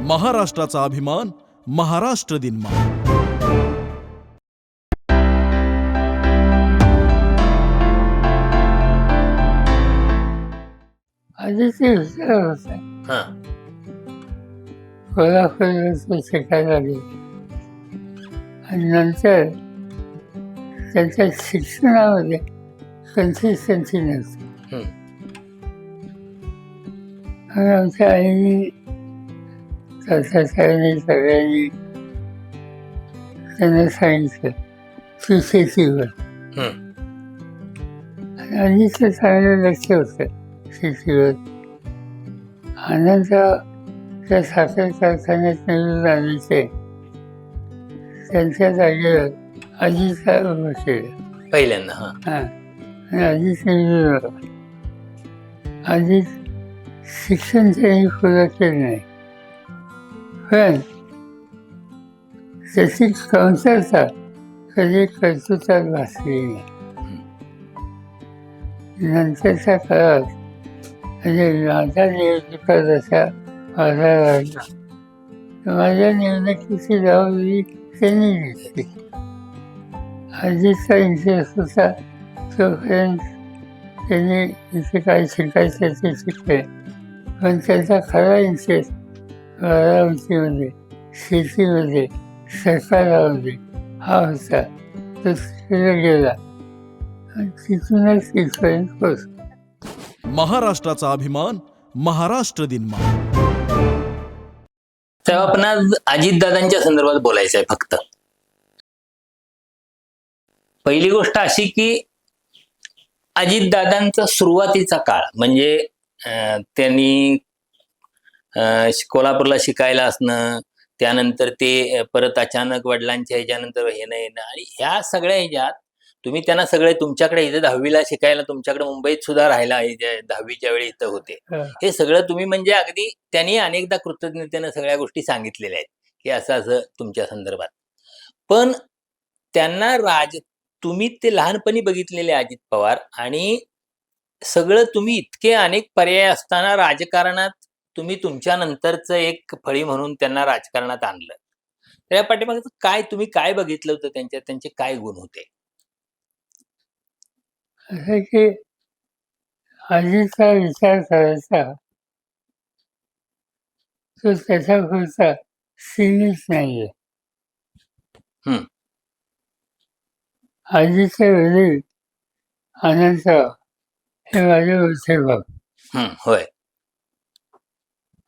महाराष्ट्राचा अभिमान महाराष्ट्र दिन आधीचे हुशार होते. कोल्हापूरला शिकायला गेले आणि नंतर त्यांच्या शिक्षणामध्ये कन्सिस्टन्सी नव्हती. आणि आमच्या आईने साहेबांनी सगळ्यांनी त्यांना सांगितलं की शेतीवर. आणि आधीचं चांगलं लक्ष होतं शेतीवर. आनंद त्या साखर कारखान्यात निवडून आणायचे त्यांच्या जागेवर आजीचा उभं केलं पहिल्यांदा. आणि आजीच निवडून आधी शिक्षण त्यांनी पुरं केलं नाही, पण त्याची कमतरता कधी कर्तृत्वात भासली नाही. नंतरच्या काळात म्हणजे माझ्या निवडणुका जशा व्हायला लागल्या माझ्या निवडणुकीची जबाबदारी त्यांनी घेतली. आजीचा इंटरेस्ट होता तोपर्यंत त्यांनी इथे काय शिकायचं ते शिकले, पण त्यांचा खरा इंटरेस्ट बारामतीमध्ये शेतीमध्ये सरकारामध्ये हा होता. तो तिकडे गेला आणि तिथूनच इथपर्यंत पोहोचला. महाराष्ट्राचा अभिमान महाराष्ट्र दिन तेव्हा आपण आज अजितदादांच्या संदर्भात बोलायचं आहे. फक्त पहिली गोष्ट अशी की अजितदादांचा सुरुवातीचा काळ म्हणजे त्यांनी कोल्हापूरला शिकायला असणं, त्यानंतर ते परत अचानक वडिलांच्या ह्याच्यानंतर येणं आणि ह्या सगळ्या ह्याच्यात तुम्ही त्यांना सगळे तुमच्याकडे इथं 10वीला शिकायला तुमच्याकडे मुंबईत सुद्धा राहायला 10वीच्या वेळी इथं होते. हे सगळं तुम्ही म्हणजे अगदी त्यांनी अनेकदा कृतज्ञतेनं सगळ्या गोष्टी सांगितलेल्या आहेत की असं असं तुमच्या संदर्भात. पण त्यांना तुम्ही ते लहानपणी बघितलेले अजित पवार आणि सगळं तुम्ही इतके अनेक पर्याय असताना राजकारणात तुम्ही तुमच्या नंतरचं एक फळी म्हणून त्यांना राजकारणात आणलं. त्या पाठीमागे काय तुम्ही काय बघितलं होतं त्यांच्यात, त्यांचे काय गुण होते? असं की आजीचा विचार करायचा तो त्याच्या पुरता सीमित नाहीये. आजीचे वडील आनंदराव हे माझे मोठे भाऊ. होय.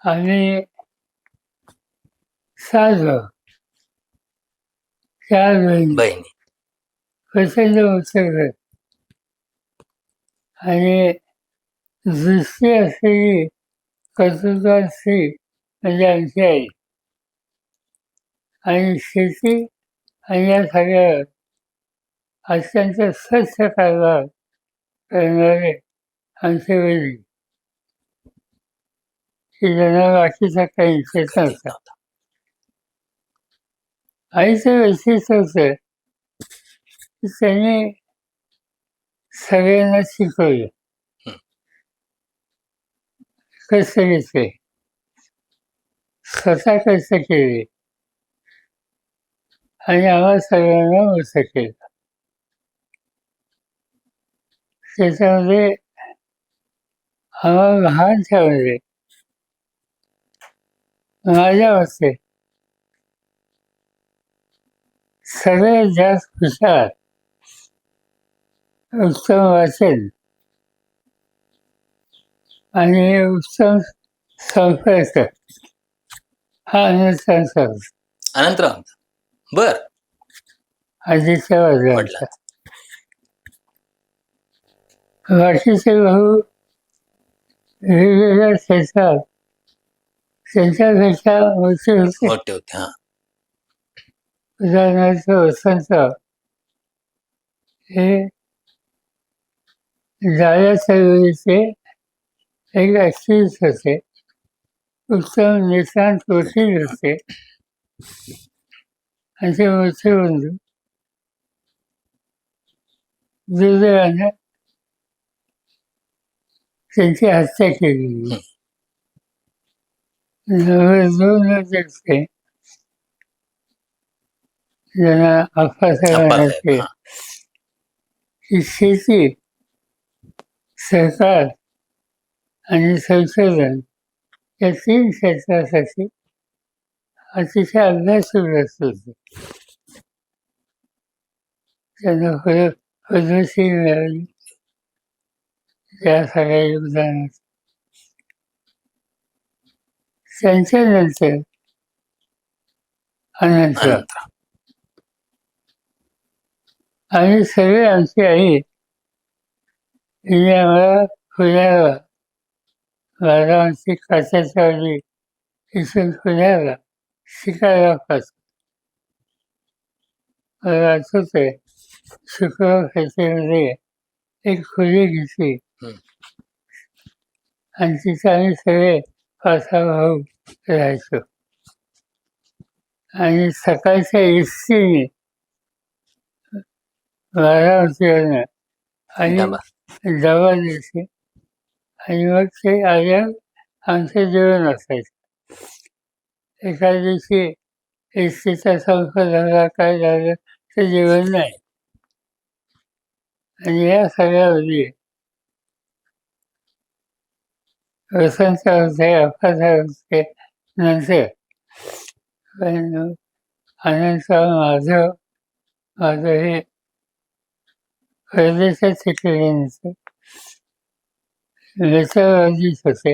आणि 7 भाऊ, 4 बहिणी, प्रचंड मोठे घर आणि दृष्टी असलेली कर्तृत्वान स्त्री म्हणजे आमची आई. आणि शेती आणि या सगळ्या अत्यंत स्वच्छ कारभार करणारे आमचे वडील की ज्यांना बाकीचा काही इंटरेस्ट नव्हता. आईचं वैशिष्ट्य होतं की त्यांनी सगळ्यांना शिकवलं कष्ट घेतले, स्वतः कष्ट केले आणि आम्हा सगळ्यांना मोठं केलं. त्याच्यामध्ये आम्हाला लहानच्यामध्ये माझ्या मते सगळ्यात जास्त हुशार, उत्तम वाचन आणि उत्तम संपर्क हा अनंतराव बर आजीच्या वडिलांचा. बाकीचे भाऊ वेगवेगळ्या क्षेत्रात त्यांच्यापेक्षा मोठे होते. उदाहरणार्थ वसंतराव हे जाळ्या चळवळीचे एक ऍक्टिव्हिस्ट होते, उत्तम निष्णात वकील होते. आणि ते मोठे बंधू दुर्दैवाने त्यांची हत्या केली. दोनच असते ज्यांना आप्पासाहेब आप्पासाहेब नसते हा की शेती, सरकार आणि संशोधन या 3 क्षेत्रासाठी अतिशय अभ्यासू ग्रस्त होते. त्यांना पद्मश्री मिळाली त्या सगळ्या योगदानात. त्यांच्यानंतर अनंतराव अनंतराव आणि सगळे आमची आई हिने आम्हाला पुण्याला बारामती काचाच्यावाडी इथून पुण्याला शिकायला पाठवलं. मला आठवत आहे शुक्रवार पेठेमध्ये एक खोली घेतली हम्म. आणि तिथे आम्ही सगळे 5-6 भाऊ राहायचो. आणि सकाळच्या एसटीने बारामतीवरनं आणि डबा डबा द्यायचे आणि मग ते आल्यावर आमचं जेवण असायचं. एका दिवशी एसटीचा संप झाला, काय झालं ते जेवण नाही. आणि या सगळ्यामध्ये वसंत होते, अप्पासाहेब होते नंतर. पण अनंतराव माझं हे परदेशात शिकलेले नव्हते, मित्रवादीच होते.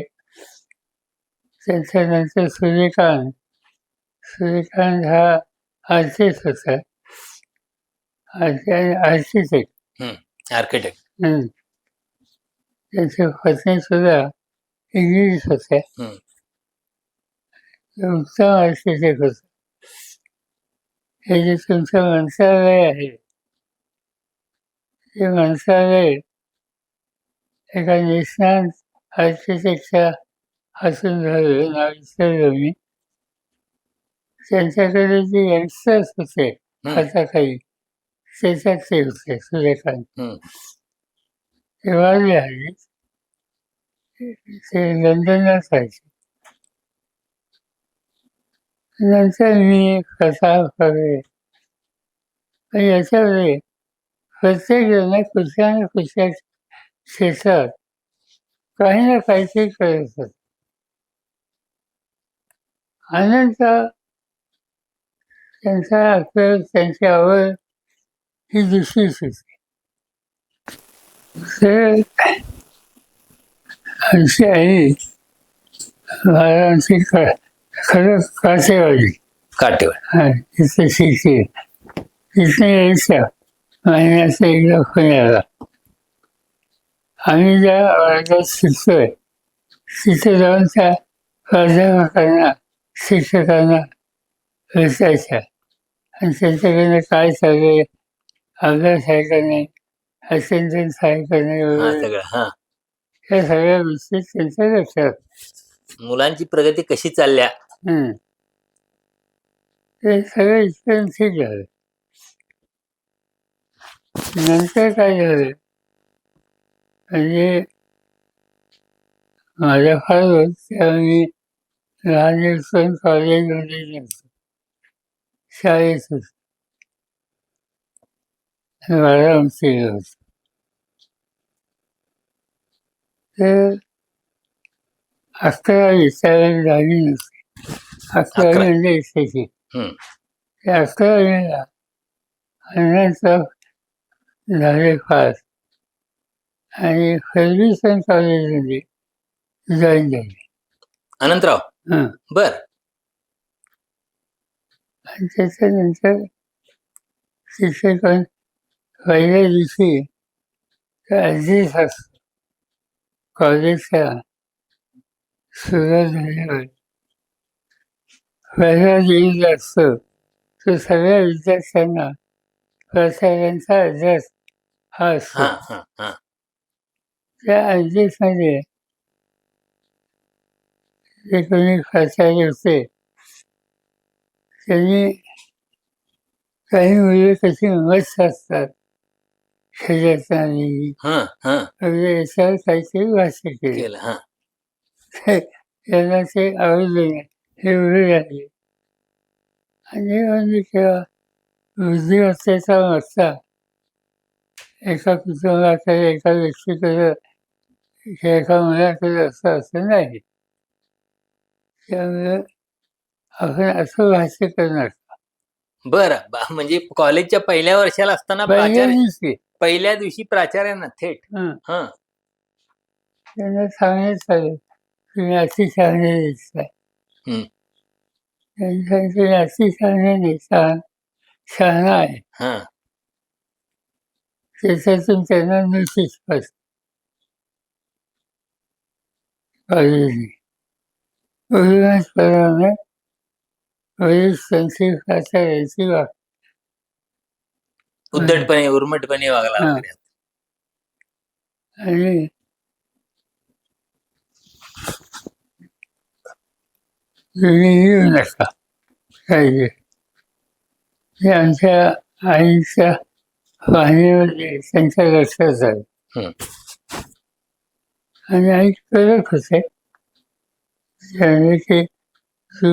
त्याच्यानंतर सूर्यकांत हा आर्टिस्ट होता, आर्किटेक्ट. आर्किटेक्ट त्याच्या पत्नी सुद्धा इंग्लिश होत्या. उत्तम आर्किटेक्ट होतं. हे जे तुमचं मंत्रालय आहे ते मंत्रालय एका निष्णात आर्किटेक्टच्या हातून झालं, नाव विसरलो मी. त्यांच्याकडे जे यंगस्टर्स होते आता काही, त्याच्यात ते होते सूर्यकांत. ते वारले हल्ली. ते लंडनला जायचे. नंतर मी प्रताप वगैरे. पण याच्यामध्ये प्रत्येक जण कुठल्या ना कुठल्या क्षेत्रात काही ना काहीतरी करत होतं. अनंतराव त्यांचा अखेर त्यांची आवड ही दुसरीच होती. तर आमची आई बारामती खरं काटेवाडी हा तिथे शिकते. तिथे यायच्या महिन्याचा एकदा पुण्याला. आम्ही ज्या वर्गात शिकतोय तिथे जाऊन त्या प्राध्यापकांना, शिक्षकांना भेटायच्या आणि त्यांच्याकडनं काय चालू आहे, अभ्यास आहे का नाही, अटेंडन्स आहे का नाही वगैरे, या सगळ्या गोष्टी त्यांच्या लक्षात. मुलांची प्रगती कशी चालल्या ते सगळं इथपर्यंत ठीक झालं. नंतर काय झालं म्हणजे माझ्या फार तेव्हा मी लहान असताना कॉलेजमध्ये नसतो, शाळेत होतो, बारामतीला होतो. तर 11वी त्यावेळेला 10वी नसते, 11वी म्हणजे एसएससी. त्या 11वीला अनंतराव झाले पास आणि फर्ग्युसन कॉलेजमध्ये जॉईन झाले. अनंतराव बर. आणि त्याच्यानंतर शिक्षक पहिल्या दिवशी ॲड्रेस असतो कॉलेजचा सुरू झाल्यावर. पहिला दिवस असतो तो सगळ्या विद्यार्थ्यांना प्राचार्यांचा ॲड्रेस हा असतो. त्या ॲड्रेसमध्ये जे कोणी प्राचार्य होते त्यांनी काही मुले कशी मस्त असतात शरीराची वगैरे याच्यावर काहीतरी भाष्य केलं. त्यांना ते आवडलं नाही. हे उभी राहिली आणि म्हणजे केव्हा बुद्धिमत्तेचा मत्ता एका कुटुंबाकडे एका व्यक्तीकडे एका मुलाकडे असं नाही. त्यामुळे आपण असं भाष्य करणार बरं म्हणजे कॉलेजच्या पहिल्या वर्षाला असताना पहिल्या दिवशी पहिल्या दिवशी प्राचार्यांना थेट हं त्यांना सांगण्यात आलं तुम्ही अति शहाणे दिसताय. हं. त्यांनी सांगितलं अति शहाणे नाही शहाणा आहे. हं त्याच्यातून त्यांना निश्चित कॉलेजने प्रमाणे वरील संस्कृत प्राचार्यांची उद्धटपणे उर्मटपणे वागला हां. वगैरे. आणि तुम्ही येऊ नका पाहिजे हे आमच्या आईच्या पाहणीमध्ये त्यांच्या लक्षात आलं. हं. आणि आई करत होते त्यामुळे की तू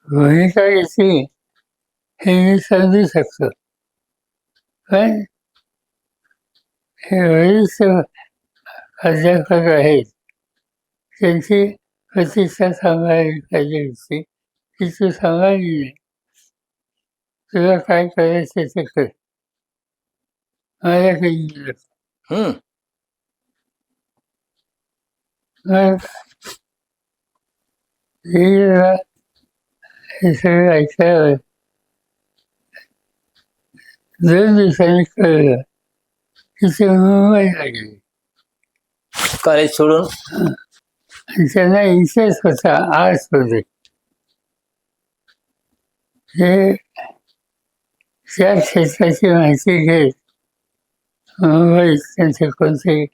भूमिका घेतली हे मी समजू शकतो, पण हे वरिष्ठ अध्यापक आहेत त्यांची प्रतिष्ठा सांभाळली पाहिजे होती ती तू सांभाळली नाही. तुला काय करायचं ते कर, मला काही नको. हं मग हे सगळं ऐकल्यावर 2 दिवसांनी कळलं की ते मुंबईला गेले. कॉलेज सोडून आणि त्यांना इंटरेस्ट होता आर्ट्समध्ये. हे त्या क्षेत्राची माहिती घेत मुंबईत त्यांचे कोणते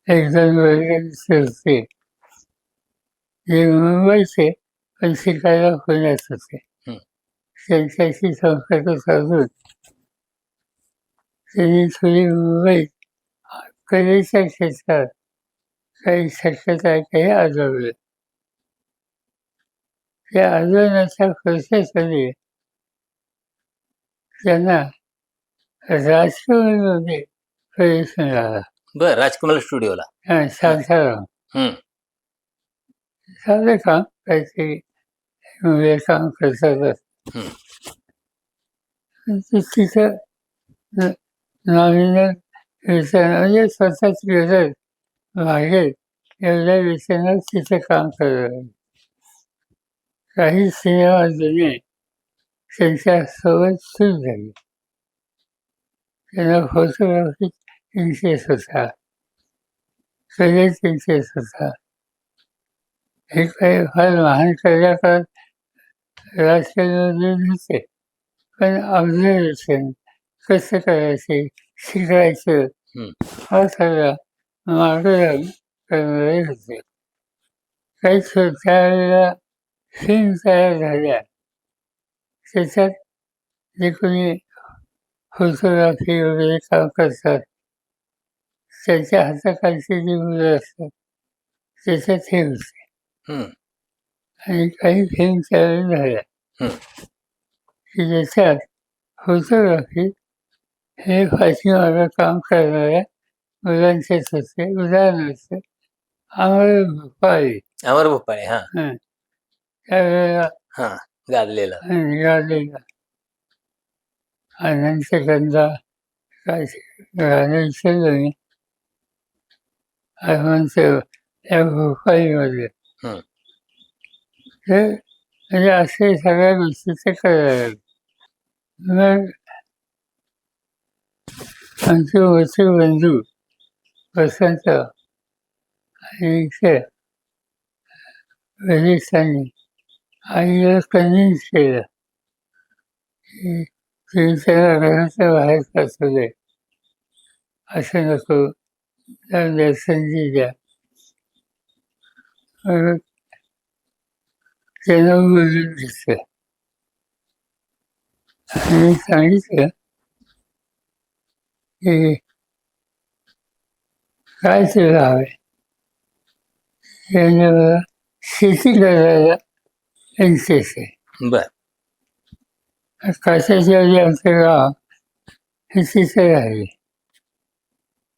1-2 वर्ग होते जे मुंबईचे पण शिकायला पुण्यात होते. हं. त्यांच्याशी संपर्क साधून त्यांनी थोडी मुंबईत कलेच्या क्षेत्रात काही शक्यता आहे काही आढळलं. त्या आंदोलनाच्या प्रशासनाने त्यांना राजकीयमध्ये प्रवेश मिळाला. बर राजकमल स्टुडिओला. शांताराम हं चांगलं काम काहीतरी वेळ काम करतातच. हं. तिथं नॉमिनल वेतन म्हणजे स्वतःच गरज भागेल एवढ्या वेतनात तिथं काम करावं. काही सिनेमा जुने त्यांच्यासोबत सूट झाली. त्यांना फोटोग्राफीत इंटरेस्ट होता, कलेत इंटरेस्ट होता. हे काही फार महान कलाकार राजकारणामध्ये नव्हते, पण ऑब्झर्वेशन कसं करायचे शिकायचं हा सगळा मार्गदर्शन करणारे होते. काही त्यावेळेला फिल्म तयार झाल्या त्याच्यात जे कोणी फोटोग्राफी वगैरे काम करतात त्यांच्या हाताखालची जी मुलं असतात त्याच्यात हे होते. आणि काही फिल्म तयार झाल्या की ज्याच्यात फोटोग्राफी हे फाशीमागं काम करणाऱ्या मुलांचेच होते. उदाहरणार्थ अमर भोपाळी त्यावेळेला गाजलेला अनंतगंधा काय गाणं विसरलं मी त्या भोपाळीमध्ये ते म्हणजे असे सगळ्या गोष्टी ते करायला. मग आमचे मोठे बंधू वसंत आणि वरिष्ठांनी आईला कन्व्हिन्स केलं की तुम्ही त्याला घराच्या बाहेर पाठवले असं नको, त्याला संधी द्या. मग त्याला बोलून घेतलं आणि सांगितलं की काय तुला हवंय. त्याने मला शेती करायला इंटरेस्ट आहे. बर काशाशिवाजी आमचं गाव हे तिथं राहिले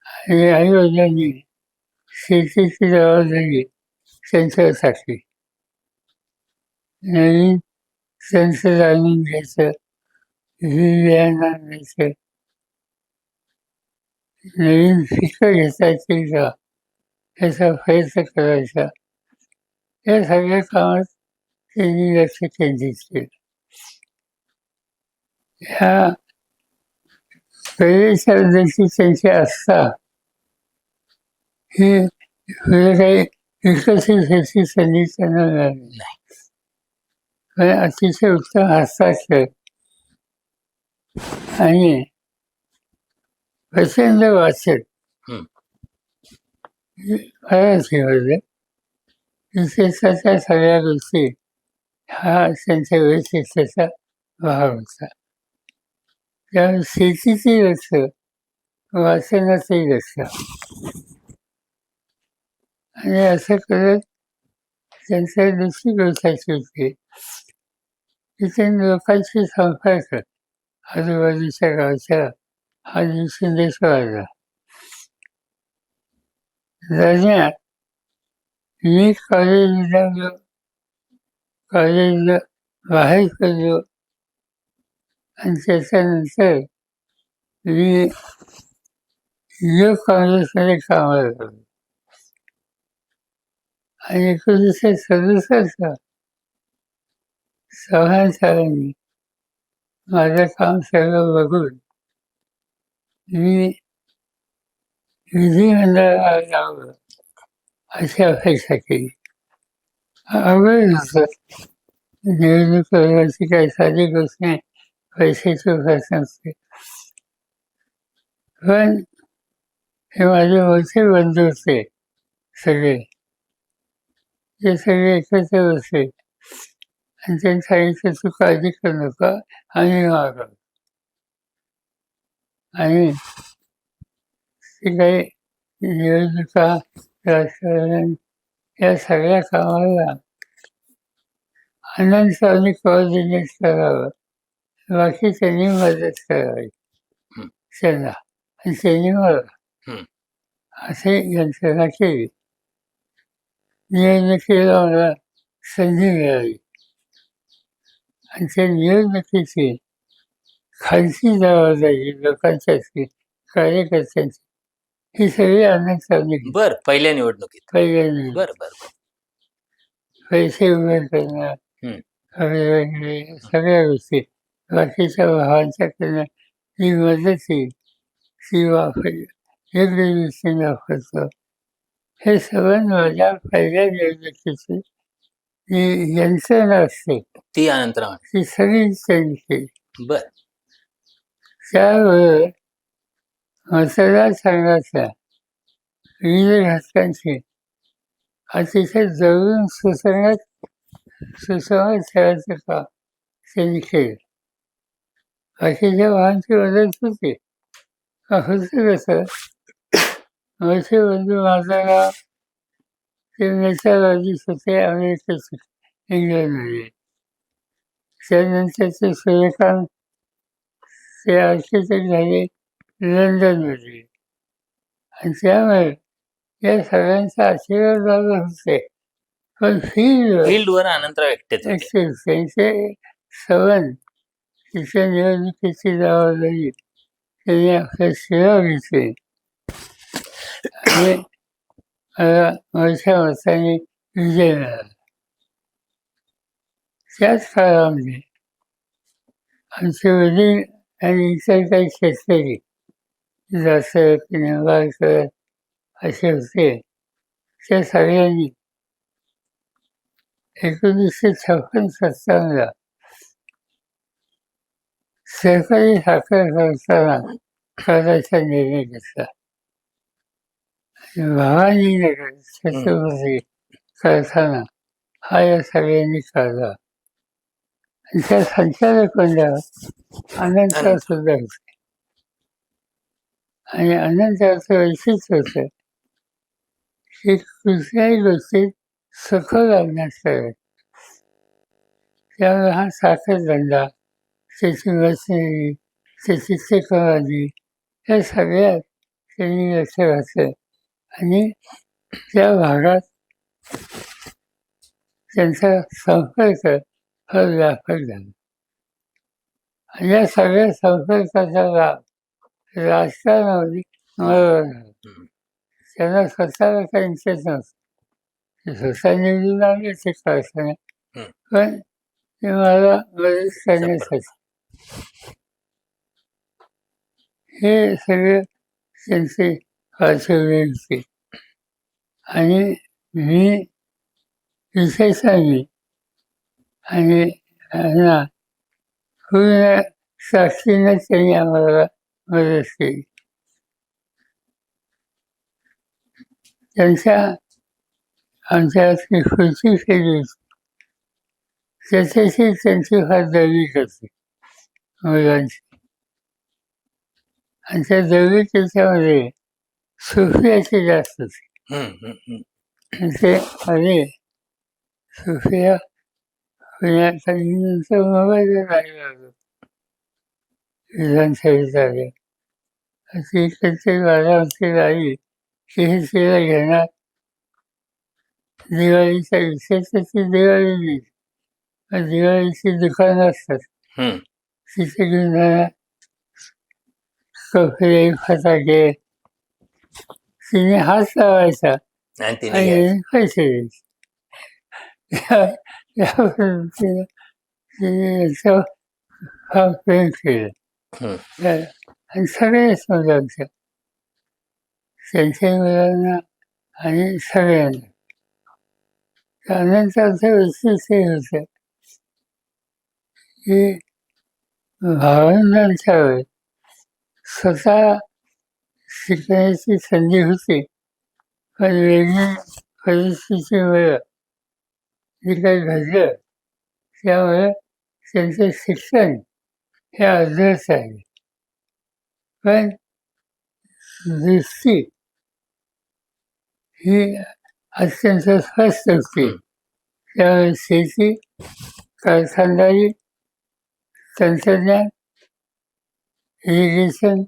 आणि आई वडिलांनी शेतीची जबाबदारी त्यांच्यावर टाकली. नवीन त्यांचं जाणून घ्यायचं, बियाणं आणायचं, नवीन पिकं घेता येतील का याचा प्रयत्न करायचा. या सगळ्या कामात त्यांनी लक्ष केंद्रित केलं. ह्या पहिल्याच्या बद्दलची त्यांची आस्था ही पुढे काही विकसित व्हायची संधी त्यांना मिळाली नाही. पण अतिशय उत्तम हस्ताक्षर आणि प्रचंड वाचन हम्म. मराठीमध्ये विशेषतः त्या सगळ्या गोष्टी हा त्यांच्या वैशिष्ट्याचा भाग होता. त्यामुळे शेतीची लक्ष, वाचनाचंही लक्ष आणि असं करत त्यांच्या दुसरी गोष्ट अशी होती की ते लोकांशी संपर्क आजूबाजूच्या गावच्या हा दिवसेंदिवस दरम्यान मी कॉलेजला बाहेर पडलो आणि त्याच्यानंतर मी युवक काँग्रेसमध्ये कामाला लागलो आणि 1967 चव्हाण साहेबांनी माझं काम सगळं बघून मी विधिमंडळाला जावं अशी अपेक्षा केली. अवघड होतं. निवडणूक लढवायची काही साधी गोष्ट नाही, पैशाची प्रश्न असते. पण हे माझे मोठे बंधू होते सगळे, ते सगळे एकत्र बसले आणि त्यांनी सांगितलं तू काळजी करू नका, आम्ही मागव. आणि ते काही निवडणुका, राजकारण या सगळ्या कामाला आनंदसावनी कोऑर्डिनेट करावं, बाकी त्यांनी मदत करावी त्यांना आणि त्यांनी मला असे यंत्रणा केली. निवडणुकीला मला संधी मिळाली आणि त्या निवडणुकीची खालची जबाबदारी लोकांची, कार्यकर्त्यांची, ही सगळी आनंदसावनी घेतली. बर पहिल्या निवडणुकीत. पहिल्यांदा बर बर बर. पैसे उभे करणं वगैरे सगळ्या गोष्टी, बाकीच्या भावांच्याकडनं ही मदत येईल ती वापरली, योग्य दृष्टीने वापरतो. हे सगळं माझ्या पहिल्या निवडणुकीची जी यंत्रणा असते ती अनंतराव. ती सगळी त्यांनी केली. बर त्याबरोबर मतदारसंघाच्या विविध घटकांची अतिशय जवळून सुसंवाद ठेवायचं काम त्यांनी केलं. बाकीच्या भावांची मदत होती. होतं कसं, मोठे बंधू माझा गाव ते नेतावादीच होते अमेरिकेत, इंग्लंडमध्ये. त्यानंतर ते सूर्यकांत ते आर्किटेक्ट झाले लंडनमध्ये. आणि त्यामुळे या सगळ्यांचा आशीर्वाद लाभले होते. पण फील्डवर अनंतराव एकटेच होते. त्यांचे सवन तिच्या निवडणुकीची जबाबदारी त्यांनी आपल्या शिवाय घेतली आणि मला मोठ्या मताने विजय मिळाला. त्याच काळामध्ये आमचे वडील आणि इतर काही शेतकरी जासर, निंबाळकर असे होते. त्या सगळ्यांनी 1956-57 सरकारी साखर करायचा निर्णय घेतला. भवानीनगर छत्रपती कारखाना हा या सगळ्यांनी काढला आणि त्या संचालक मंडळात अनंतराव सुद्धा होते. आणि अनंतरावचं वैशिष्ट्य होतं की कुठल्याही गोष्टीत सखोल अभ्यास करत. त्यामुळे हा साखर धंदा, त्याची मशिनरी, त्याची टेक्नॉलॉजी या सगळ्यात त्यांनी लक्ष घातलं आणि त्या भागात त्यांचा संपर्क हा व्यापक झाला. आणि या सगळ्या संपर्काचा लाभ राजकारणामध्ये मिळवला झाला. त्यांना स्वतःला काही इंटरेस्ट नव्हतं. ते स्वतः निवडून आले ते कळतं, पण ते मला मदत करण्यासाठी हे सगळे त्यांचे पार्श्वभूमी होते. आणि मी विशेषाने आणि ना पूर्ण साक्षीनं त्यांनी आम्हाला मदत केली. त्यांच्या आमच्या खुर्ची केली त्याच्याशी त्यांची फार दैविक होती मुलांची. आणि त्या दैविकतेच्यामध्ये सुफियाची जास्त होती. आणि ते आले सुफिया पुण्यात आणि नंतर मुंबईला राहायला लागलो विधानसभेत आले. अशी इकडची बारामती राहिली की हे तिला घेणार. दिवाळीच्या विशेषची दिवाळी दिवाळीची दुकानं असतात तिथे घेऊन जाणार. कपडे फटाके तिने हात लावायचा आणि पैसे द्यायचे. या पद्धतीनं तिने याचं फार प्रेम केलं. आणि सगळेच मुलांचं त्यांच्या मुलांना आणि सगळ्यांना. त्यानंतरचं वैशिष्ट्य हे होतं की भावंडांच्या वेळेस स्वतः शिकण्याची संधी होती, पण वेगळी परिस्थितीमुळे जे काही घडलं त्यामुळे त्यांचं शिक्षण हे अर्धच आहे. पण दृष्टी ही अत्यंत स्पष्ट होती. त्यामुळे शेती, कारखानदारी, तंत्रज्ञान, इरिगेशन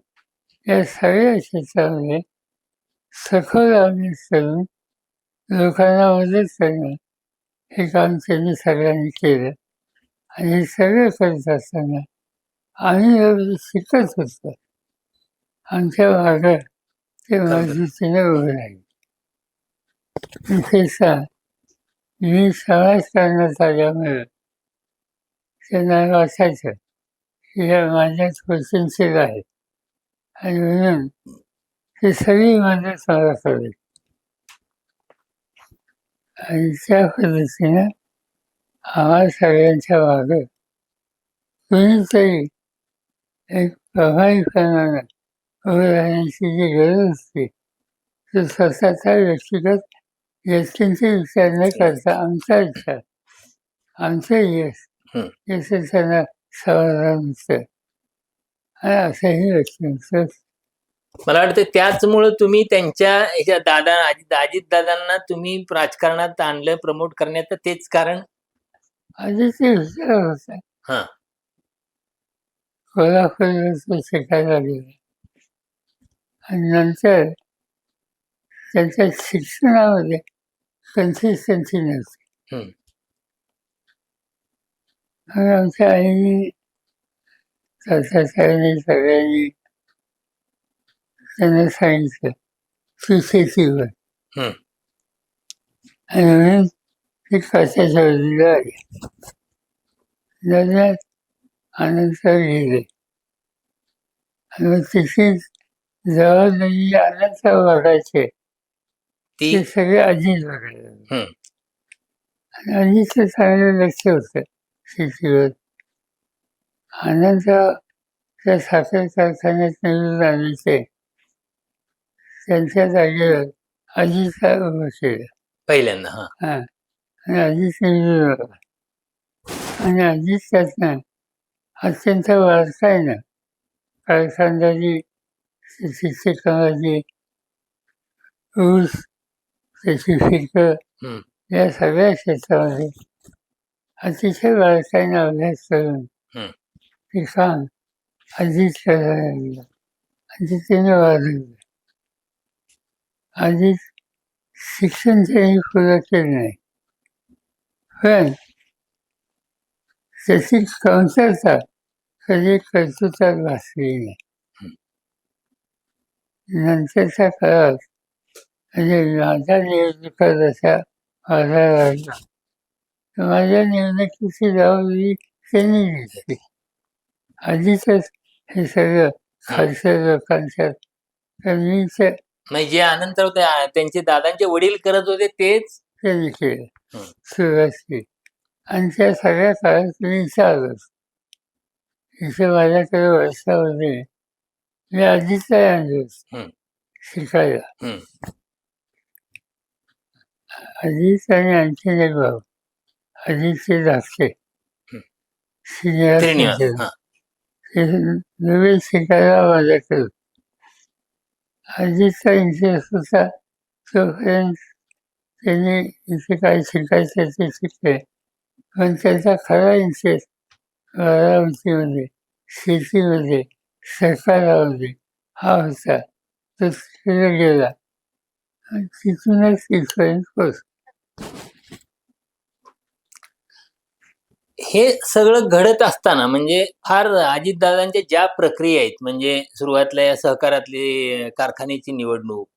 या सगळ्या क्षेत्रामध्ये सखोल अभ्यास करून लोकांना मदत करणं हे काम त्यांनी सगळ्यांनी केलं. आणि हे सगळं करत असताना आम्ही शिकत होतो. आमच्या मागं ते मजबूतीने उभे राहिले. विशेषतः मी समाजकारणात आल्यामुळे त्यांना वाटायचं की ह्या माझ्याच क्वेश्चनशील आहेत आणि म्हणून ते सगळी मदत मला करेल. आणि त्या पद्धतीनं आम्हा सगळ्यांच्या मागं कुणीतरी एक प्रभावीपणानं उभं राहण्याची जी गरज असते तो स्वतःचा व्यक्तिगत व्यक्तींचे विचार न करता आमचा विचार, आमचं यश याचं त्यांना समाधान असतं. आणि असंही व्यक्ती असतं. मला वाटतं त्याचमुळं तुम्ही त्यांच्या ह्याच्या अजितदादांना तुम्ही राजकारणात आणलं, प्रमोट करण्याचं तेच कारण. आधी ते हुशार होता. कोल्हापूरला शिकायला गेले आणि नंतर त्यांच्या शिक्षणामध्ये कन्सिस्टन्सी नव्हती. मग आमच्या आईने साहेबांनी सगळ्यांनी त्यांना सांगितलं तू शेतीवर. आणि म्हणून ते कशाच्या वजूला आले. दरम्यान आनंदसाहेब गेले आणि मग तिथे जबाबदारी आनंदसाहेब बघायचे ते सगळे अजित बघायला. आणि अजितचं चांगलं लक्ष होतं शेतीवर. आनंदराव त्या साखर कारखान्यात निवडून आणायचे त्यांच्या जागेवर अजितसाहेब उभं केलं पहिल्यांदा. आणि अजित निवडून आला. आणि अजित त्यातनं अत्यंत वारसाईनं कारखानदारी, टेक्नॉलॉजी, ऊस, त्याची पिकं या सगळ्या क्षेत्रामध्ये अतिशय बारकाईने अभ्यास करून हं. ते काम अजित करायला लागलं. अजितीने वाढवलं. अजित शिक्षण त्यांनी पुरं केलं नाही, पण त्याची कमतरता कधी कर्तृत्वात भासली नाही. नंतरच्या काळात म्हणजे माझ्या निवडणुका जशा व्हायला लागल्या, माझ्या निवडणुकीची जबाबदारी त्यांनी घेतली. आधीचंच हे सगळं खालच्या लोकांच्या कमीचं म्हणजे जे अनंतराव त्यांचे दादांचे वडील करत होते तेच त्यांनी केलं, हं. सुरुवात केली. आणि त्या सगळ्या काळात मी चालत इथे माझ्याकडे वर्षामध्ये मी आधीच आणलो हं. शिकायला. हं. अजित आणि आणखीन एक भाऊ अजितचे धाकटे हं. श्रीनिवास श्रीनिवास यांचे. हा ते नवीन शिकायला माझ्याकडे. अजितचा इंटरेस्ट होता तोपर्यंत त्यांनी इथे काय शिकायचं ते शिकले, पण त्यांचा खरा इंटरेस्ट बारामतीमध्ये, शेतीमध्ये, सरकारामध्ये हा होता. तो तिकडे गेला आणि तिथूनच इथपर्यंत पोहोचला. हे सगळं घडत असताना म्हणजे फार अजितदादांच्या ज्या प्रक्रिया आहेत म्हणजे सुरुवातीला या सहकारातली कारखान्याची निवडणूक,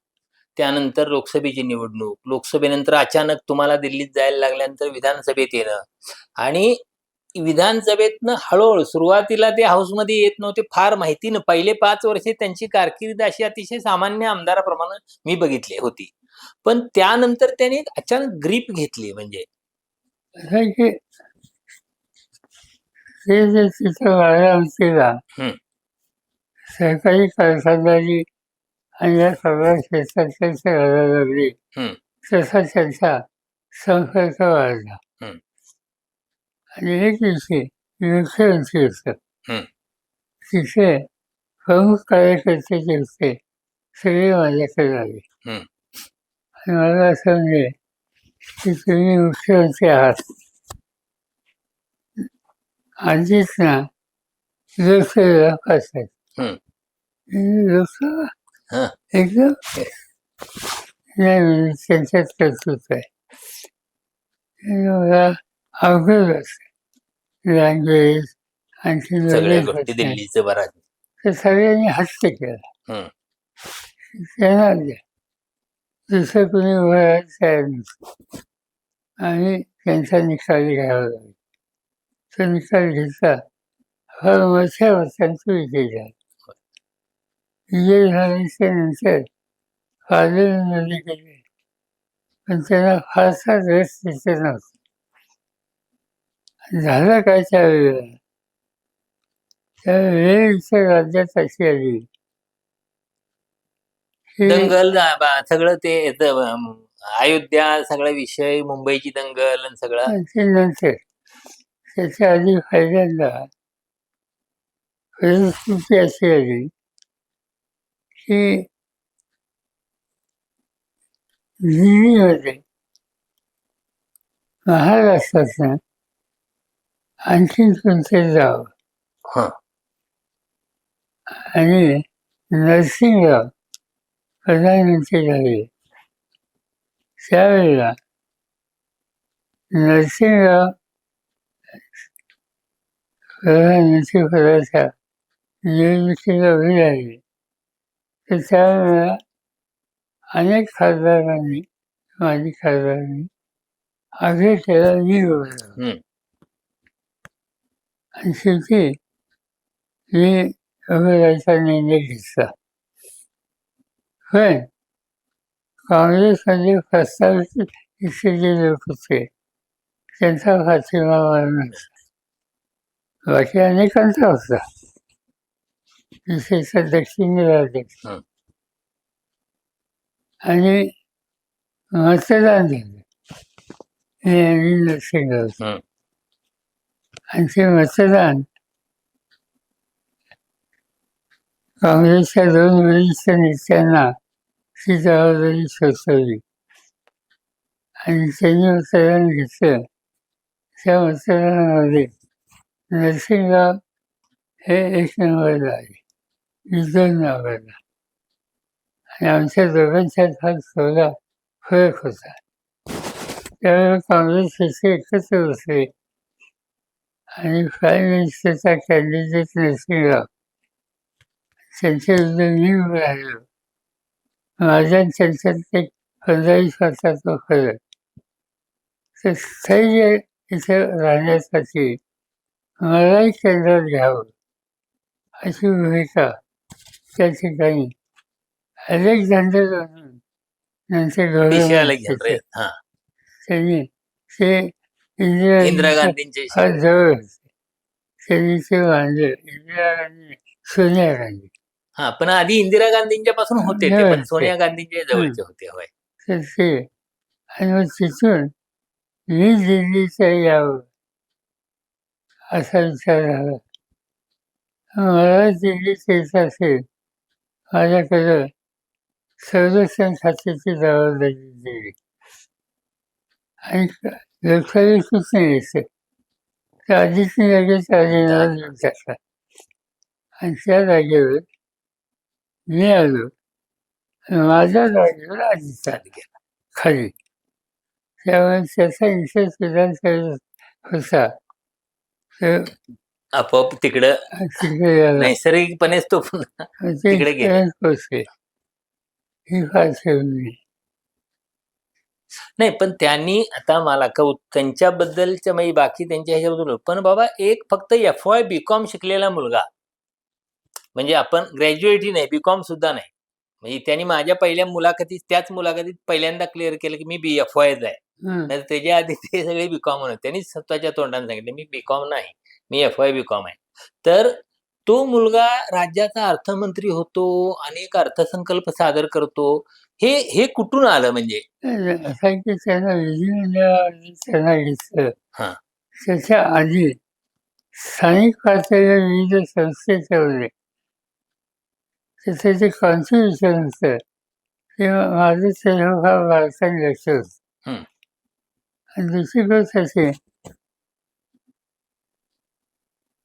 त्यानंतर लोकसभेची निवडणूक, लोकसभेनंतर अचानक तुम्हाला दिल्लीत जायला लागल्यानंतर विधानसभेत येणं आणि विधानसभेतनं हळूहळू सुरुवातीला ते हाऊसमध्ये येत नव्हते, फार माहिती न पहिले 5 वर्षे त्यांची कारकीर्द अशी अतिशय सामान्य आमदाराप्रमाणे मी बघितली होती. पण त्यानंतर त्यांनी एक अचानक ग्रीप घेतली म्हणजे असं की ते जे तिथं बारामतीला हं. सहकारी कारखानदारी आणि या सगळ्या क्षेत्रात त्यांचे व्हायला लागले, हं. तसा त्यांचा संपर्क वाढला. हं. आणि एक दिवशी मुख्यमंत्री होतं. हं. तिथे प्रमुख कार्यकर्ते जे होते सगळे माझ्याकडे आले हं. आणि मला असं म्हणजे की तुम्ही मुख्यमंत्री आहात. आधीच ना लोकसभेला पाठवायचं. हं. लोकसभा हं. एकदम नाही म्हणजे त्यांच्यात कर्तृत्व आहे. आणि मला अवघड वाटतं. लँग्वेज आणखी सगळ्या नवीन गोष्टी प्रश्न दिल्लीचं बराच तर सगळ्यांनी हट्ट केला. हं. त्यांना द्या, दुसरं कोणी उभं राहायला तयार नव्हतं. आणि त्यांचा निकाल घ्यावा लागला. तो निकाल घेतला, फार मोठ्या मतांचा विजय झाला. विजय झाल्याच्या नंतर पार्लमेंटमध्ये गेले, पण त्यांना फारसा रस तिथे नव्हता. झालं काय त्यावेळेला, त्यावेळेस राज्यात अशी आली की दंगल सगळं ते अयोध्या सगळा विषय, मुंबईची दंगल आणि सगळं आणखी नंतर त्याच्या आधी पहिल्यांदा परिस्थिती अशी आली की दिल्लीमध्ये महाराष्ट्रातनं आणखीन कोणतरी जावं हं. आणि नरसिंहराव प्रधानमंत्री झाले. त्यावेळेला नरसिंहराव प्रधानमंत्री पदाच्या निवडणुकीला उभे राहिले, तर त्यावेळेला अनेक खासदारांनी, माजी खासदारांनी आग्रह केला मी उभं राहावं. हं. आणि शेवटी मी उभं राहायचा निर्णय घेतला. पण काँग्रेसमध्ये प्रस्तावित इथे जे लोक होते त्यांचा पाठिंबा मला नव्हता. बाकी अनेकांचा होता, विशेषतः दक्षिण राज्यात. हं. आणि मतदान झालं हे आणि नरसिंहराव. हं. आणि ते मतदान काँग्रेसच्या 2 वरिष्ठ नेत्यांना ती जबाबदारी सोपवली. आणि त्यांनी मतदान घेतलं. त्या मतदानामध्ये नरसिंहराव हे 1 नंबरला आले, मी 2 नंबरला. आणि आमच्या दोघांच्यात फार थोडा फरक होता. त्यावेळेला काँग्रेसचे एकत्र बसले आणि प्राईम मिनिस्टरचा कॅन्डिडेट नरसिंहराव त्यांच्या विरुद्ध मी उभं राहिलो. माझ्या आणि त्यांच्यात एक 15-20 वर्षाचा फरक. तर स्थैर्य इथं राहण्यासाठी मलाही केंद्रात घ्यावं अशी भूमिका त्या ठिकाणी अलेक्झांडर म्हणून नंतर पेशव्याला गव्हर्नमेंट घेऊन हा त्यांनी ते इंदिरा इंदिरा गांधींचे फार जवळ होते. त्यांनी ते मांडलं. इंदिरा गांधी, सोनिया गांधी. हा पण आधी इंदिरा गांधींच्या पासून होते ते, पण सोनिया गांधींच्या जवळचे होते. होय. तर ते आणि मग तिथून मी दिल्लीचं यावं असा विचार झाला. मला दिल्लीत यायचं असेल, माझ्याकडं संरक्षण खात्याची जबाबदारी दिली आणि लोकसभेतच नाही यायचं. तर आधीच मी लगेच राजीनामा देऊन टाकला आणि त्या जागेवर मी आलो. माझ्या जागेवर आधीच आला खाली. त्यामुळे त्याचा इंटरेस्ट विधानसभेत होता. तर आपोआप तिकडं तिकडे गेला. नैसर्गिकपणेच तो पुन्हा तिकडे गेले. पोचले. ही फार ठेवली. नाही पण त्यांनी आता मला त्यांच्याबद्दलच्या म्हणजे बाकी त्यांच्या ह्याच्याबद्दल, पण बाबा एक फक्त FY BCom शिकलेला मुलगा, म्हणजे आपण ग्रॅज्युएटही नाही, BCom सुद्धा नाही, म्हणजे त्यांनी माझ्या पहिल्या मुलाखतीत त्याच मुलाखतीत पहिल्यांदा क्लिअर केलं की मी BFYच आहे. नाही त्याच्या आधी ते सगळे BCom म्हणत. त्यांनी स्वतःच्या तोंडाने सांगितलं मी BCom नाही, मी FY BCom आहे. तर तो मुलगा राज्याचा अर्थमंत्री होतो, अनेक अर्थसंकल्प सादर करतो. हे कुठून आलं म्हणजे? असं की त्यांना विधिमंडळाने त्यांना घेतलं. हा. त्याच्या आधी स्थानिक पातळीवर विविध संस्थे ठेवले. तर त्याचे कॉन्ट्रिब्युशन होतं किंवा माझं तेव्हा फार भारताने लक्ष होतं. आणि दुसरी गोष्ट अशी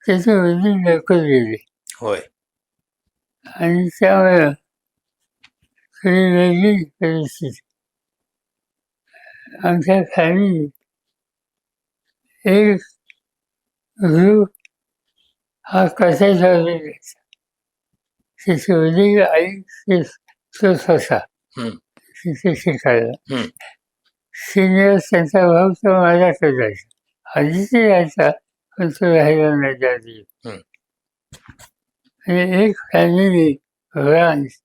त्याची वडील लवकर गेले. होय. आणि त्यामुळे थोडी वेगळी परिस्थिती. आमच्या फॅमिली एक ग्रुप हा कसा ठरलेला. त्याची वडील आई तोच होता तिथे शिकायला. सिनियर त्यांचा भाऊ तो माझ्याकडे जायचा. आधीच यायचा पण तो राहिला नाही त्या आधी. आणि एक फॅमिली ब्रांच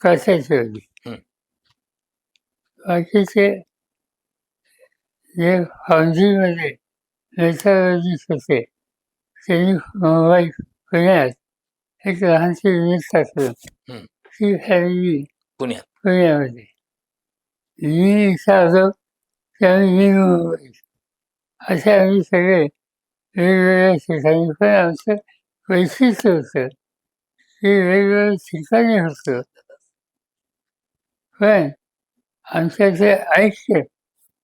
कशाची होती. बाकीचे जे फाउंड्रीमध्ये मेथॉलॉजिस्ट होते त्यांनी मुंबई पुण्यात एक लहानशी युनिट टाकलं. ती फॅमिली पुण्यामध्ये. मी इथं आलो त्यावेळी मी मुंबई. असे आम्ही सगळे वेगवेगळ्या ठिकाणी. पण आमचं वैशिष्ट्य होतं की वेगवेगळ्या ठिकाणी होतं पण आमच्याचे ऐक्य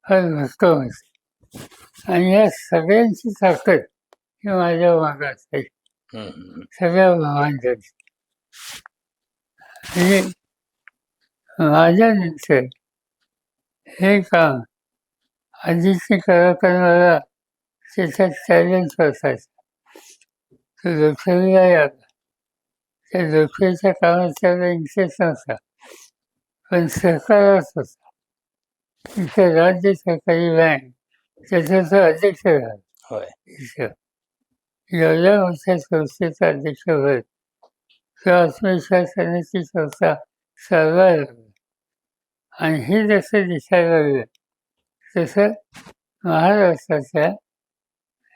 फार भक्कम होते. आणि या सगळ्यांची ताकद ही माझ्या मागात आहे. सगळ्या भावांच्या. म्हणजे माझ्यानंतर हे काम आधीचे कलाकारांना त्याच्यात चॅलेंज असायचा. तो लोकसभेला आला. त्या लोकसभेच्या कामात त्याला इंटरेस्ट नव्हता पण सहकारात होता. इथं राज्य सहकारी बँक त्याचा तो अध्यक्ष झाला. एवढ्या मोठ्या संस्थेचा अध्यक्षपद किंवा आत्मविश्वासाने संस्था चालवायला लागली. आणि हे जसं दिसायला लागलं तसं महाराष्ट्राच्या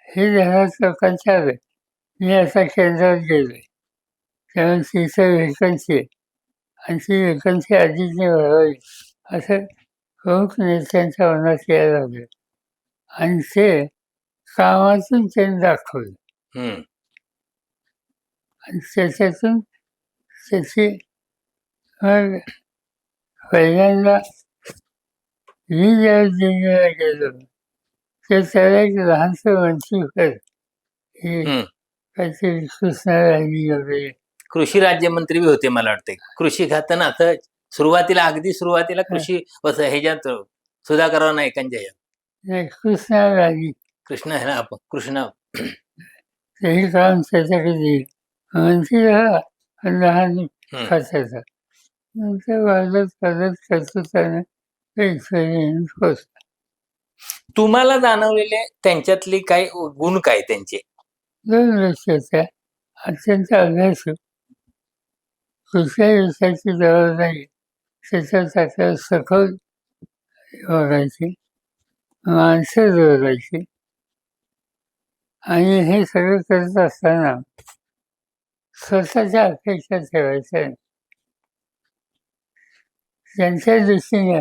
हे 10 लोकांच्या आलं. मी आता केंद्रात गेले त्यामुळे तिथं वेकन्सी आणि ती वेकन्सी आधीच भरावी असं प्रमुख नेत्यांच्या मनात यायला लागलं. आणि ते कामातून त्यांनी दाखवलं. आणि त्याच्यातून त्याची मग पहिल्यांदा मी ज्या दिल्लीला गेलो तर त्याला एक लहानसं मंत्रीपद हे हम्म. काहीतरी कृष्णाराणी वगैरे कृषी राज्यमंत्री बी होते मला वाटते. कृषी खातं आता सुरुवातीला अगदी सुरुवातीला कृषी ह्याच्यात सुधाकरराव नाईकांच्या ह्याच्यात. नाही, कृष्णाराणी कृष्ण आहे ना आपण कृष्ण. तेही काम त्याच्याकडे दिलं. मंत्री झाला पण लहान हम्म. खात्याचा. नंतर वाढत वाढत कर्तृत्वाने इथपर्यंत पोचला. तुम्हाला जाणवलेले त्यांच्यातली काय गुण काय त्यांचे? 2 वर्षाचा अत्यंत अभ्यासू, कुठल्याही विषयाची जबाबदारी त्याच्यात आपल्याला सखोल बघायची, माणसं जोडायची आणि हे सगळं करत असताना स्वतःच्या अपेक्षा ठेवायच्या नाही. त्यांच्या दृष्टीने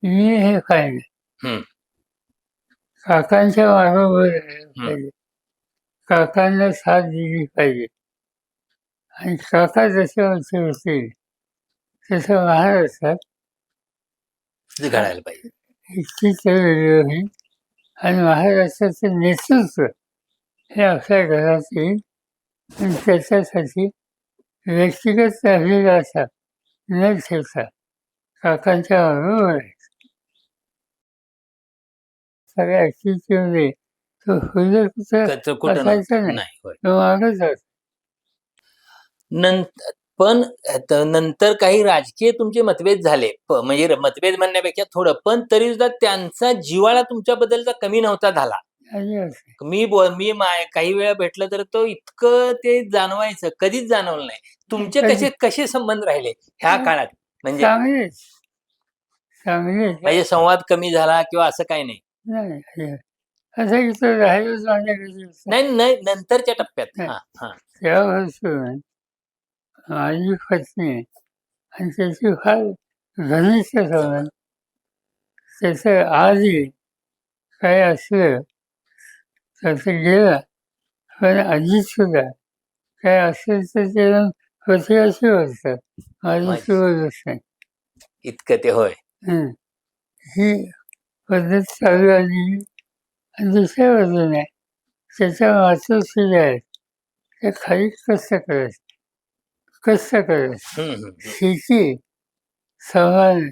मी हे पाहिजे, हम्म. काकांच्या मागोवर राहिलं पाहिजे, काकांना साथ दिली पाहिजे आणि काका जसे मोठे होतील तसं महाराष्ट्रात घडायला पाहिजे. इतकी वेगळी होईल आणि महाराष्ट्राचं नेतृत्व हे आपल्या घरात येईल आणि त्याच्यासाठी व्यक्तिगत अभिलाषा न ठेवता काकांच्या बरोबर आहे. सगळ्या ॲक्टिव्हिटीमध्ये तो फुलं कुठं बसायचा नाही, नाही होय. तो मागच जायचा. पण नंतर काही राजकीय तुमचे मतभेद झाले. म्हणजे मतभेद म्हणण्यापेक्षा थोडं, पण तरी सुद्धा त्यांचा जिव्हाळा तुमच्याबद्दलचा कमी नव्हता झाला. आणि मी काही वेळा भेटलं तर तो इतकं ते जाणवायचं, कधीच जाणवलं नाही. तुमचे कधी- कसे संबंध राहिले ह्या काळात? म्हणजे चांगलेच म्हणजे संवाद कमी झाला किंवा असं काही नाही? नाही. असं इथं राहिलंच माझ्याकडे नाही नंतरच्या टप्प्यात. नाही. हा हा तेव्हापासून माझी पत्नी आणि त्याची फार घनिष्ठ संबंध. त्याचं आजही काय असलं तर ते गेलं, पण आधीच सुद्धा काय असेल तर ते प्रत्येकाशी बोलतात, माझ्याशी बोलत नाही. इतकं ते होय. ही पद्धत चालू आली. आणि दुसऱ्या बाजूने त्याच्या मातोश्री आहेत ते खाली कष्ट करत शेती सांभाळणं,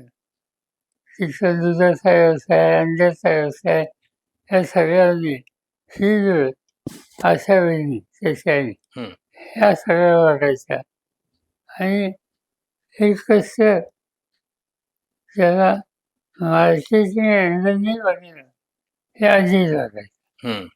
तिथं दुधाचा व्यवसाय, अंड्याचा व्यवसाय या सगळ्यांनी ही जुळत अशा वेळी त्याच्याने ह्या सगळ्या वागायच्या आणि हे कसं त्याला मार्केटिंग अँगलने बघणं हे आधी वागायचं.